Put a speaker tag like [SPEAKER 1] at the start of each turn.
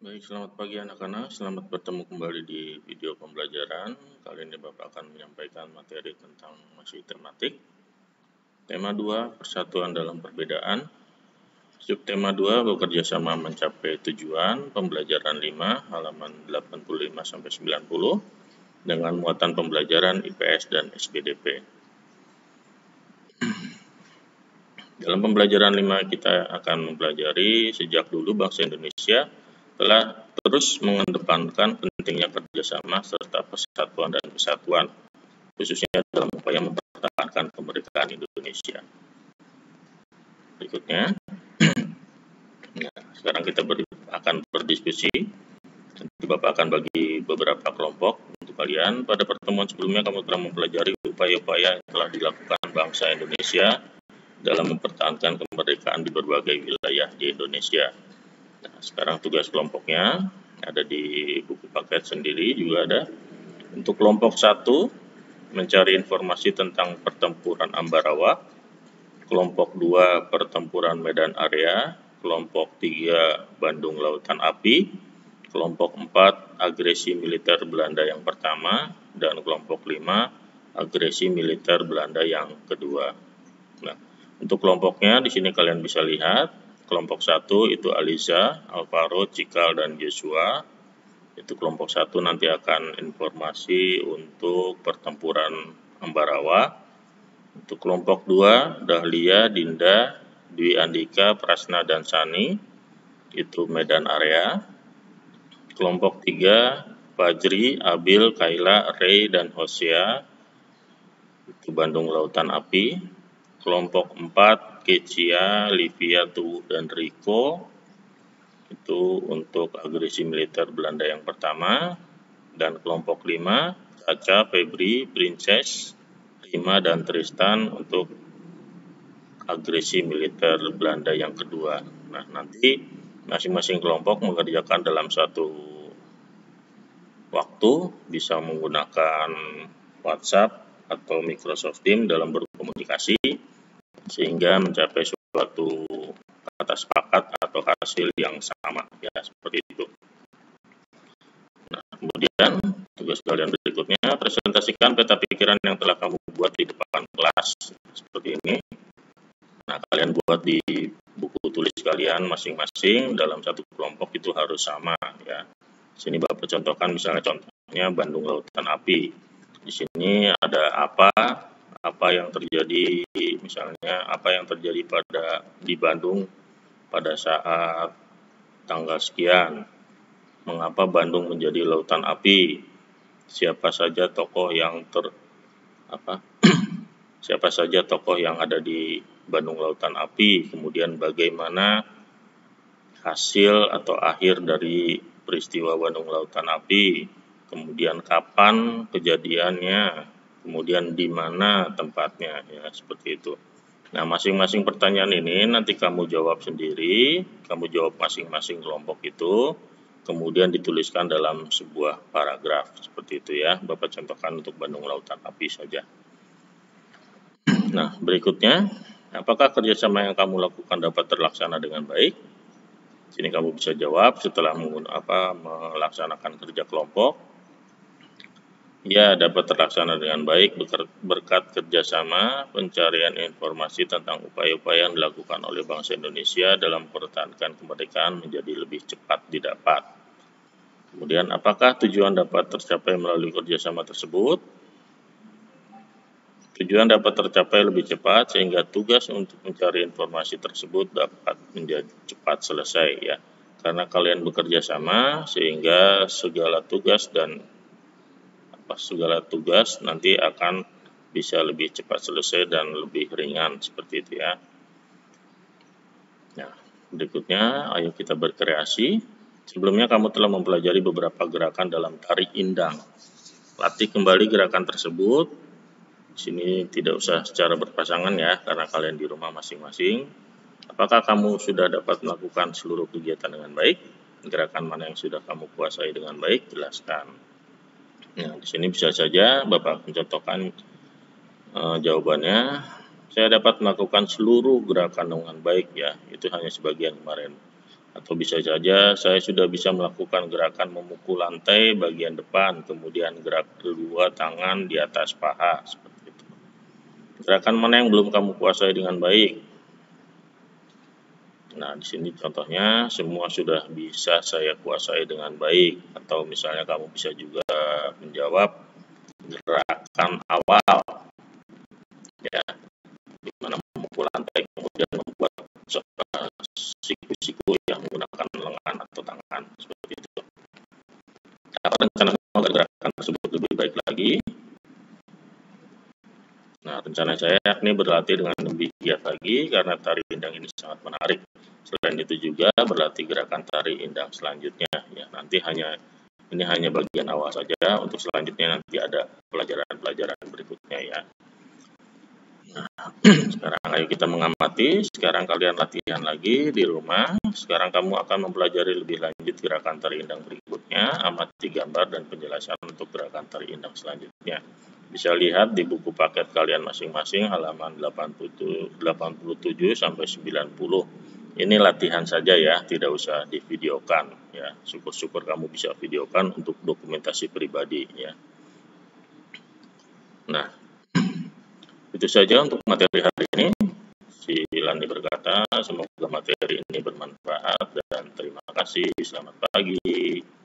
[SPEAKER 1] Baik, selamat pagi anak-anak. Selamat bertemu kembali di video pembelajaran. Kali ini Bapak akan menyampaikan materi tentang masih tematik. Tema 2, persatuan dalam perbedaan. Subtema 2, bekerja sama mencapai tujuan. Pembelajaran 5, halaman 85-90, dengan muatan pembelajaran IPS dan SBDP. Dalam pembelajaran 5 kita akan mempelajari sejak dulu bangsa Indonesia telah terus mengedepankan pentingnya kerjasama serta persatuan dan kesatuan, khususnya dalam upaya mempertahankan kemerdekaan Indonesia. Berikutnya, sekarang kita akan berdiskusi. Nanti Bapak akan bagi beberapa kelompok untuk kalian. Pada pertemuan sebelumnya kamu telah mempelajari upaya-upaya yang telah dilakukan bangsa Indonesia dalam mempertahankan kemerdekaan di berbagai wilayah di Indonesia. Nah, sekarang tugas kelompoknya ada di buku paket sendiri juga ada. Untuk kelompok 1, mencari informasi tentang pertempuran Ambarawa. Kelompok 2, pertempuran Medan Area. Kelompok 3, Bandung Lautan Api. Kelompok 4, agresi militer Belanda yang pertama. Dan kelompok 5, agresi militer Belanda yang kedua. Nah, untuk kelompoknya di sini kalian bisa lihat. Kelompok 1 itu Aliza, Alvaro, Cikal, dan Joshua. Itu kelompok 1 nanti akan informasi untuk pertempuran Ambarawa. Untuk kelompok 2, Dahlia, Dinda, Dwi Andika, Prasna, dan Sani. Itu Medan Area. Kelompok 3, Fajri, Abil, Kaila, Ray, dan Hosea. Itu Bandung Lautan Api. Kelompok 4, Kecia, Livia, Tu, dan Riko. Itu untuk agresi militer Belanda yang pertama. Dan kelompok 5, Caca, Febri, Princess, Rima, dan Tristan untuk agresi militer Belanda yang kedua. Nah, nanti masing-masing kelompok mengerjakan dalam satu waktu, bisa menggunakan WhatsApp atau Microsoft Teams dalam berkomunikasi, sehingga mencapai suatu kata sepakat atau hasil yang sama, ya seperti itu. Nah, kemudian tugas kalian berikutnya, presentasikan peta pikiran yang telah kamu buat di depan kelas, seperti ini. Nah, kalian buat di buku tulis kalian masing-masing dalam satu kelompok itu harus sama, ya. Sini Bapak contohkan, misalnya contohnya Bandung Lautan Api. Di sini ada apa yang terjadi, misalnya apa yang terjadi di Bandung pada saat tanggal sekian. Mengapa Bandung menjadi lautan api? Siapa saja tokoh yang siapa saja tokoh yang ada di Bandung Lautan Api? Kemudian bagaimana hasil atau akhir dari peristiwa Bandung Lautan Api? Kemudian kapan kejadiannya? Kemudian di mana tempatnya? Ya, seperti itu. Nah, masing-masing pertanyaan ini nanti kamu jawab sendiri, kamu jawab masing-masing kelompok itu, kemudian dituliskan dalam sebuah paragraf, seperti itu ya. Bapak contohkan untuk Bandung Lautan Api saja. Nah, berikutnya, apakah kerjasama yang kamu lakukan dapat terlaksana dengan baik? Sini kamu bisa jawab setelah melaksanakan kerja kelompok. Ya, dapat terlaksana dengan baik berkat kerjasama pencarian informasi tentang upaya-upaya yang dilakukan oleh bangsa Indonesia dalam mempertahankan kemerdekaan menjadi lebih cepat didapat. Kemudian, apakah tujuan dapat tercapai melalui kerjasama tersebut? Tujuan dapat tercapai lebih cepat sehingga tugas untuk mencari informasi tersebut dapat menjadi cepat selesai, ya. Karena kalian bekerja sama sehingga segala tugas nanti akan bisa lebih cepat selesai dan lebih ringan, seperti itu ya. Nah, berikutnya ayo kita berkreasi. Sebelumnya kamu telah mempelajari beberapa gerakan dalam tari indang. Latih kembali gerakan tersebut. Di sini tidak usah secara berpasangan ya, karena kalian di rumah masing-masing. Apakah kamu sudah dapat melakukan seluruh kegiatan dengan baik? Gerakan mana yang sudah kamu kuasai dengan baik? Jelaskan. Nah, di sini bisa saja Bapak mencontohkan jawabannya. Saya dapat melakukan seluruh gerakan dengan baik, ya. Itu hanya sebagian kemarin. Atau Atau bisa saja saya sudah bisa melakukan gerakan memukul lantai bagian depan, kemudian gerak kedua tangan di atas paha, seperti itu. Gerakan mana yang belum kamu kuasai dengan baik? Nah, di sini contohnya semua sudah bisa saya kuasai dengan baik. Atau misalnya kamu bisa juga menjawab gerakan awal, ya, di mana memukul lantai kemudian membuat siku-siku yang menggunakan lengan atau tangan, seperti itu. Apa rencana agar gerakan tersebut lebih baik lagi? Nah, rencana saya yakni berlatih dengan lebih giat lagi karena tari indang ini sangat menarik. Selain itu juga berlatih gerakan tari indang selanjutnya. Ya, nanti ini hanya bagian awal saja. Untuk selanjutnya nanti ada pelajaran-pelajaran berikutnya ya. Nah, sekarang ayo kita mengamati. Sekarang kalian latihan lagi di rumah. Sekarang kamu akan mempelajari lebih lanjut gerakan tari indang berikutnya. Amati gambar dan penjelasan untuk gerakan tari indang selanjutnya. Bisa lihat di buku paket kalian masing-masing halaman 87 sampai 90. Ini latihan saja ya, tidak usah divideokan ya. Syukur-syukur kamu bisa videokan untuk dokumentasi pribadi ya. Nah, itu saja untuk materi hari ini. Si Lani berkata, semoga materi ini bermanfaat dan terima kasih. Selamat pagi.